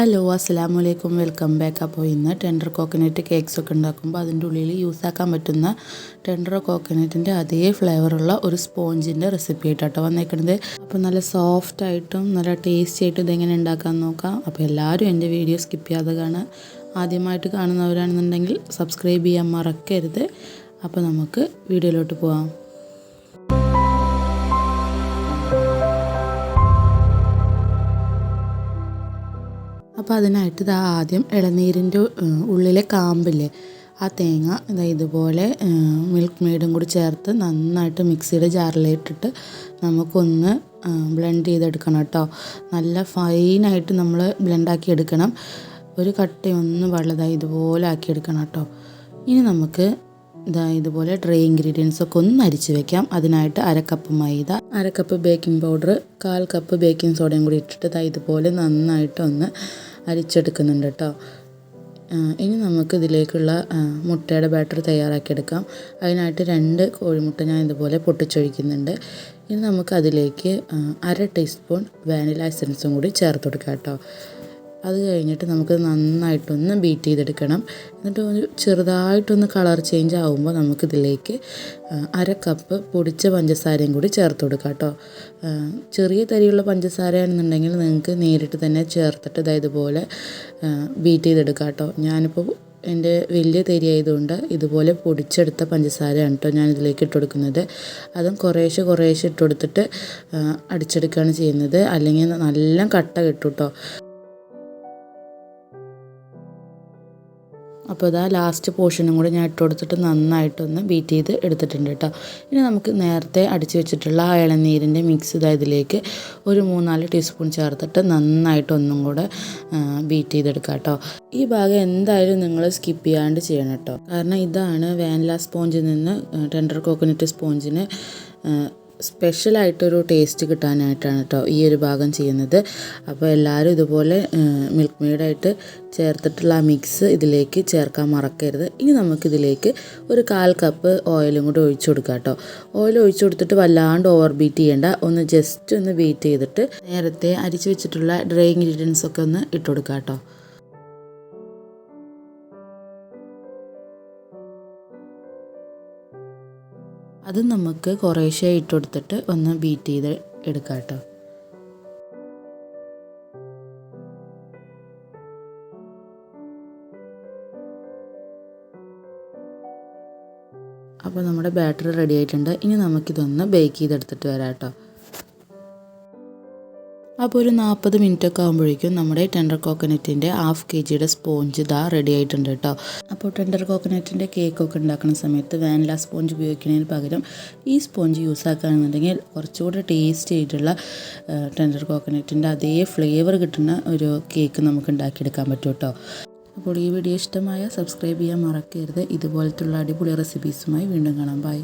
Hello അസ്സലാമു അലൈക്കും, welcome back. അപ്പോൾ ഇന്ന് ടെൻഡർ കോക്കനട്ട് കേക്ക്സ് ഒക്കെ ഉണ്ടാക്കുമ്പോൾ അതിൻ്റെ ഉള്ളിൽ യൂസ് ആക്കാൻ പറ്റുന്ന ടെൻഡർ കോക്കനട്ടിൻ്റെ അതേ ഫ്ലേവറുള്ള ഒരു സ്പോഞ്ചിൻ്റെ റെസിപ്പി ആയിട്ടോ വന്നേക്കുന്നത്. അപ്പോൾ നല്ല സോഫ്റ്റായിട്ടും നല്ല ടേസ്റ്റി ആയിട്ടും ഇതെങ്ങനെ ഉണ്ടാക്കാൻ നോക്കാം. അപ്പോൾ എല്ലാവരും എൻ്റെ വീഡിയോ സ്കിപ്പ് ചെയ്യാതെ കാണാം. ആദ്യമായിട്ട് കാണുന്നവരാണെന്നുണ്ടെങ്കിൽ സബ്സ്ക്രൈബ് ചെയ്യാൻ മറക്കരുത്. അപ്പോൾ നമുക്ക് വീഡിയോയിലോട്ട് പോകാം. അപ്പോൾ അതിനായിട്ട് ആദ്യം ഇളനീരിൻ്റെ ഉള്ളിലെ കാമ്പില്ലേ, ആ തേങ്ങ ഇതുപോലെ മിൽക്ക് മെയ്ഡും കൂടി ചേർത്ത് നന്നായിട്ട് മിക്സിയുടെ ജാറിലിട്ടിട്ട് നമുക്കൊന്ന് ബ്ലെൻഡ് ചെയ്തെടുക്കണം കേട്ടോ. നല്ല ഫൈനായിട്ട് നമ്മൾ ബ്ലെൻഡാക്കി എടുക്കണം. ഒരു കട്ടയൊന്നും വെള്ളതായി ഇതുപോലെ ആക്കിയെടുക്കണം കേട്ടോ. ഇനി നമുക്ക് ഇതുപോലെ ഡ്രൈ ഇൻഗ്രീഡിയൻസ് ഒക്കെ ഒന്ന് അരിച്ച് വെക്കാം. അതിനായിട്ട് 1/2 കപ്പ് മൈദ, 1/2 cup baking powder, 1/4 cup baking സോഡയും കൂടി ഇട്ടിട്ട് ഇതുപോലെ നന്നായിട്ടൊന്ന് അരിച്ചെടുക്കുന്നുണ്ട് കേട്ടോ. ഇനി നമുക്ക് ഇതിലേക്കുള്ള മുട്ടയുടെ ബാറ്റർ തയ്യാറാക്കിയെടുക്കാം. അതിനായിട്ട് 2 കോഴിമുട്ട ഞാൻ ഇതുപോലെ പൊട്ടിച്ചൊഴിക്കുന്നുണ്ട്. ഇനി നമുക്ക് അതിലേക്ക് 1/2 ടീസ്പൂൺ വാനില എസൻസും കൂടി ചേർത്ത് കൊടുക്കാം കേട്ടോ. അത് കഴിഞ്ഞിട്ട് നമുക്ക് നന്നായിട്ടൊന്ന് ബീറ്റ് ചെയ്തെടുക്കണം. എന്നിട്ട് ചെറുതായിട്ടൊന്ന് കളർ ചേഞ്ച് ആകുമ്പോൾ നമുക്കിതിലേക്ക് 1/2 കപ്പ് പൊടിച്ച പഞ്ചസാരയും കൂടി ചേർത്ത് കൊടുക്കാം കേട്ടോ. ചെറിയ തരിയുള്ള പഞ്ചസാരയാണെന്നുണ്ടെങ്കിൽ നിങ്ങൾക്ക് നേരിട്ട് തന്നെ ചേർത്തിട്ട് ഇതുപോലെ ബീറ്റ് ചെയ്തെടുക്കാം കേട്ടോ. ഞാനിപ്പോൾ എൻ്റെ വലിയ തരി ആയതുകൊണ്ട് ഇതുപോലെ പൊടിച്ചെടുത്ത പഞ്ചസാരയാണ് കേട്ടോ ഞാൻ ഇതിലേക്ക് ഇട്ട് കൊടുക്കുന്നത്. അതും കുറേശ്ശെ ഇട്ട് കൊടുത്തിട്ട് അടിച്ചെടുക്കുകയാണ് ചെയ്യുന്നത്, അല്ലെങ്കിൽ നല്ല കട്ട കിട്ടും കേട്ടോ. അപ്പോൾ ലാസ്റ്റ് പോർഷനും കൂടി ഞാൻ ഇട്ട് കൊടുത്തിട്ട് നന്നായിട്ടൊന്ന് ബീറ്റ് ചെയ്ത് എടുത്തിട്ടുണ്ട് കേട്ടോ. ഇനി നമുക്ക് നേരത്തെ അടിച്ച് വെച്ചിട്ടുള്ള ആ ഇളനീരിൻ്റെ മിക്സ് ഇതിലേക്ക് ഒരു 3-4 ടീസ്പൂൺ ചേർത്തിട്ട് നന്നായിട്ടൊന്നും കൂടെ ബീറ്റ് ചെയ്തെടുക്കാം കേട്ടോ. ഈ ഭാഗം എന്തായാലും നിങ്ങൾ സ്കിപ്പ് ചെയ്യാണ്ട് ചെയ്യണം കേട്ടോ. കാരണം ഇതാണ് വാനില സ്പോഞ്ചിൽ നിന്ന് ടെൻഡർ കോക്കനട്ട് സ്പോഞ്ചിന് സ്പെഷ്യലായിട്ടൊരു ടേസ്റ്റ് കിട്ടാനായിട്ടാണ് കേട്ടോ ഈ ഒരു ഭാഗം ചെയ്യുന്നത്. അപ്പോൾ എല്ലാവരും ഇതുപോലെ മിൽക്ക് മെയ്ഡായിട്ട് ചേർത്തിട്ടുള്ള ആ മിക്സ് ഇതിലേക്ക് ചേർക്കാൻ മറക്കരുത്. ഇനി നമുക്കിതിലേക്ക് ഒരു 1/4 കപ്പ് ഓയിലും കൂടി ഒഴിച്ചു കൊടുക്കാം കേട്ടോ. ഓയിൽ ഒഴിച്ചു കൊടുത്തിട്ട് വല്ലാണ്ട് ഓവർ ബീറ്റ് ചെയ്യേണ്ട, ഒന്ന് ജസ്റ്റ് ഒന്ന് ബീറ്റ് ചെയ്തിട്ട് നേരത്തെ അരിച്ച് വെച്ചിട്ടുള്ള ഡ്രൈ ഇൻഗ്രീഡിയൻസ് ഒക്കെ ഒന്ന് ഇട്ട് കൊടുക്കാം കേട്ടോ. അത് നമുക്ക് കുറേശ്ശെ ഇട്ട് കൊടുത്തിട്ട് ഒന്ന് ബീറ്റ് ചെയ്ത് എടുക്കാം കേട്ടോ. അപ്പോൾ നമ്മുടെ ബാറ്റർ റെഡി ആയിട്ടുണ്ട്. ഇനി നമുക്കിതൊന്ന് ബേക്ക് ചെയ്തെടുത്തിട്ട് വരാം കേട്ടോ. അപ്പോൾ ഒരു 40 മിനിറ്റ് ഒക്കെ ആകുമ്പോഴേക്കും നമ്മുടെ ടെൻഡർ കോക്കനട്ടിൻ്റെ 1/2 kg സ്പോഞ്ച് റെഡി ആയിട്ടുണ്ട് കേട്ടോ. അപ്പോൾ ടെൻഡർ കോക്കനട്ടിൻ്റെ കേക്കൊക്കെ ഉണ്ടാക്കുന്ന സമയത്ത് വാനില സ്പോഞ്ച് ഉപയോഗിക്കുന്നതിന് പകരം ഈ സ്പോഞ്ച് യൂസ് ആക്കുകയാണെന്നുണ്ടെങ്കിൽ കുറച്ചുകൂടി ടേസ്റ്റ് ആയിട്ടുള്ള ടെൻഡർ കോക്കനട്ടിൻ്റെ അതേ ഫ്ലേവർ കിട്ടുന്ന ഒരു കേക്ക് നമുക്ക് ഉണ്ടാക്കിയെടുക്കാൻ പറ്റും കേട്ടോ. അപ്പോൾ ഈ വീഡിയോ ഇഷ്ടമായ സബ്സ്ക്രൈബ് ചെയ്യാൻ മറക്കരുത്. ഇതുപോലത്തുള്ള അടിപൊളി റെസിപ്പീസുമായി വീണ്ടും കാണാം. ബൈ.